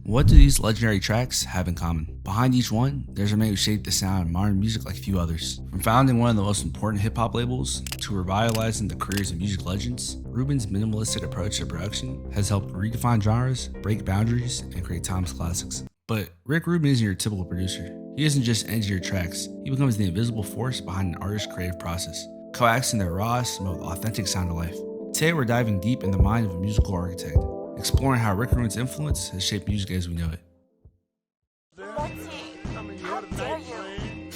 What do these legendary tracks have in common? Behind each one, there's a man who shaped the sound of modern music like few others. From founding one of the most important hip-hop labels to revitalizing the careers of music legends, Rubin's minimalistic approach to production has helped redefine genres, break boundaries, and create timeless classics. But Rick Rubin isn't your typical producer. He doesn't just engineer tracks, he becomes the invisible force behind an artist's creative process, coaxing the rawest, most authentic sound of life. Today we're diving deep in the mind of a musical architect, exploring how Rick Rubin's influence has shaped music as we know it. How dare you?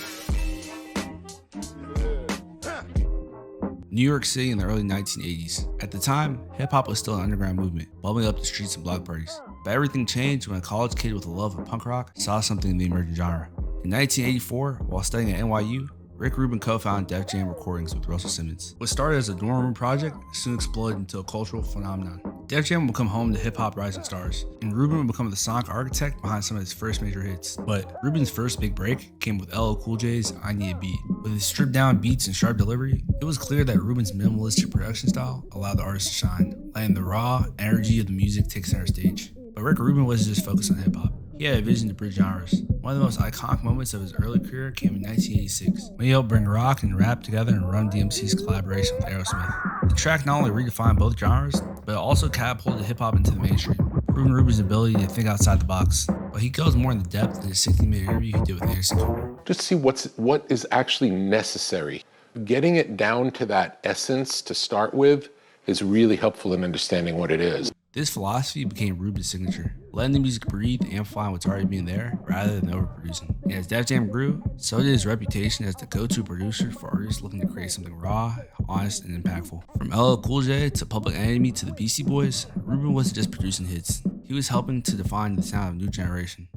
New York City in the early 1980s. At the time, hip-hop was still an underground movement, bubbling up the streets and block parties. But everything changed when a college kid with a love of punk rock saw something in the emerging genre. In 1984, while studying at NYU, Rick Rubin co-founded Def Jam Recordings with Russell Simmons. What started as a dorm room project soon exploded into a cultural phenomenon. Def Jam would become home to hip-hop rising stars, and Rubin would become the sonic architect behind some of his first major hits. But Rubin's first big break came with LL Cool J's I Need a Beat. With his stripped-down beats and sharp delivery, it was clear that Rubin's minimalistic production style allowed the artist to shine, letting the raw energy of the music take center stage. But Rick Rubin wasn't just focused on hip-hop. He had a vision to bridge genres. One of the most iconic moments of his early career came in 1986, when he helped bring rock and rap together in Run-D.M.C's collaboration with Aerosmith. The track not only redefined both genres, but it also catapulted hip-hop into the mainstream, proving Rubin's ability to think outside the box. But he goes more in the depth in his 60-minute interview he did with Anderson Cooper. Just see what is actually necessary. Getting it down to that essence to start with is really helpful in understanding what it is. This philosophy became Rubin's signature, letting the music breathe, amplifying what's already being there, rather than overproducing. And as Def Jam grew, so did his reputation as the go-to producer for artists looking to create something raw, honest, and impactful. From LL Cool J to Public Enemy to the Beastie Boys, Rubin wasn't just producing hits, he was helping to define the sound of a new generation.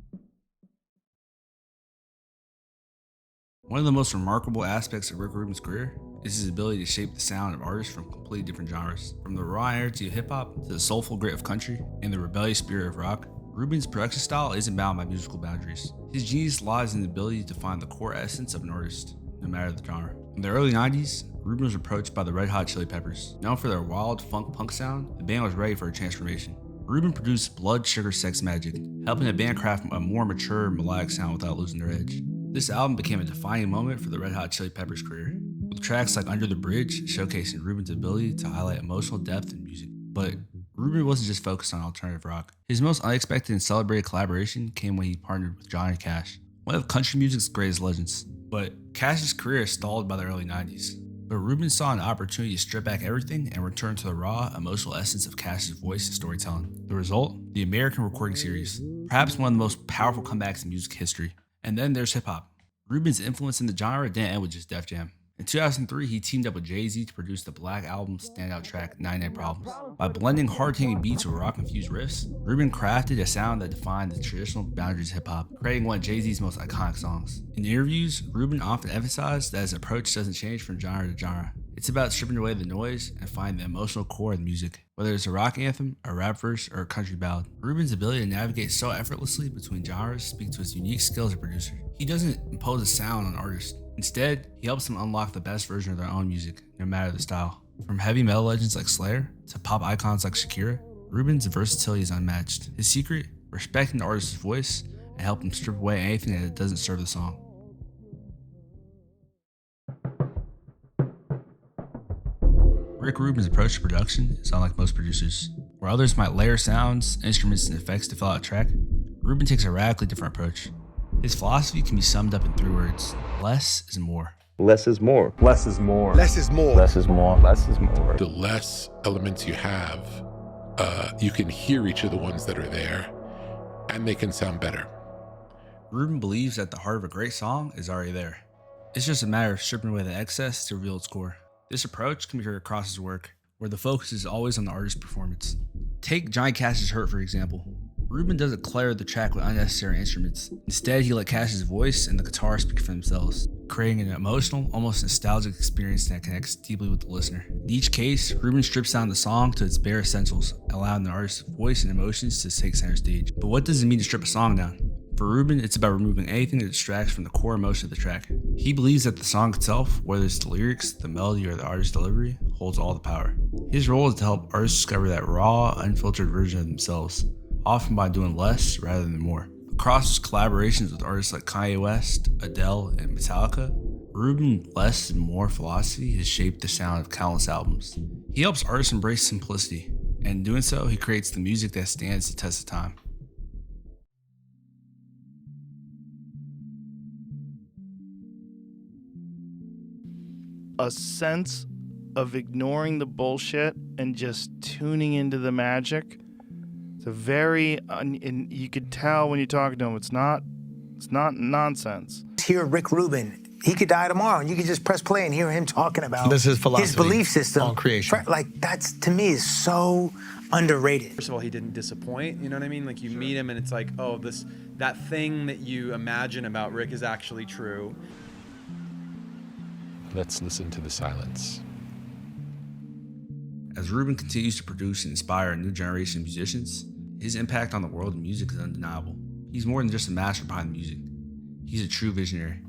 One of the most remarkable aspects of Rick Rubin's career is his ability to shape the sound of artists from completely different genres. From the raw energy of hip-hop to the soulful grit of country and the rebellious spirit of rock, Rubin's production style isn't bound by musical boundaries. His genius lies in the ability to find the core essence of an artist, no matter the genre. In the early 90s, Rubin was approached by the Red Hot Chili Peppers. Known for their wild funk punk sound, the band was ready for a transformation. Rubin produced Blood Sugar Sex Magic, helping the band craft a more mature, melodic sound without losing their edge. This album became a defining moment for the Red Hot Chili Peppers' career, with tracks like Under the Bridge showcasing Rubin's ability to highlight emotional depth in music. But Rubin wasn't just focused on alternative rock. His most unexpected and celebrated collaboration came when he partnered with Johnny Cash, one of country music's greatest legends. But Cash's career stalled by the early 90s. But Rubin saw an opportunity to strip back everything and return to the raw, emotional essence of Cash's voice and storytelling. The result? The American Recording Series, perhaps one of the most powerful comebacks in music history. And then there's hip-hop. Rubin's influence in the genre didn't end with just Def Jam. In 2003, he teamed up with Jay-Z to produce the Black Album's standout track, 99 Problems. By blending hard-hitting beats with rock-infused riffs, Rubin crafted a sound that defined the traditional boundaries of hip-hop, creating one of Jay-Z's most iconic songs. In interviews, Rubin often emphasized that his approach doesn't change from genre to genre. It's about stripping away the noise and finding the emotional core of the music. Whether it's a rock anthem, a rap verse, or a country ballad, Rubin's ability to navigate so effortlessly between genres speaks to his unique skill as a producer. He doesn't impose a sound on artists. Instead, he helps them unlock the best version of their own music, no matter the style. From heavy metal legends like Slayer to pop icons like Shakira, Rubin's versatility is unmatched. His secret? Respecting the artist's voice and helping him strip away anything that doesn't serve the song. Rick Rubin's approach to production is unlike most producers. Where others might layer sounds, instruments, and effects to fill out a track, Rubin takes a radically different approach. His philosophy can be summed up in 3 words: less is more. Less is more. Less is more. Less is more. Less is more. Less is more. The less elements you have, you can hear each of the ones that are there, and they can sound better. Rubin believes that the heart of a great song is already there. It's just a matter of stripping away the excess to reveal its core. This approach can be heard across his work, where the focus is always on the artist's performance. Take Johnny Cash's Hurt, for example. Rubin doesn't clutter the track with unnecessary instruments. Instead, he let Cash's voice and the guitar speak for themselves, creating an emotional, almost nostalgic experience that connects deeply with the listener. In each case, Rubin strips down the song to its bare essentials, allowing the artist's voice and emotions to take center stage. But what does it mean to strip a song down? For Rubin, it's about removing anything that distracts from the core emotion of the track. He believes that the song itself, whether it's the lyrics, the melody, or the artist's delivery, holds all the power. His role is to help artists discover that raw, unfiltered version of themselves, often by doing less rather than more. Across his collaborations with artists like Kanye West, Adele, and Metallica, Rubin's less and more philosophy has shaped the sound of countless albums. He helps artists embrace simplicity, and in doing so, he creates the music that stands the test of time. A sense of ignoring the bullshit and just tuning into the magic. It's a very, and you could tell when you're talking to him, it's not nonsense. Hear Rick Rubin. He could die tomorrow, and you could just press play and hear him talking about This is philosophy his belief system on creation. Like, that's, to me, is so underrated. First of all, he didn't disappoint, you know what I mean? Like, you meet him and it's like, oh, that thing that you imagine about Rick is actually true. Let's listen to the silence. As Rubin continues to produce and inspire a new generation of musicians, his impact on the world of music is undeniable. He's more than just a master behind the music. He's a true visionary.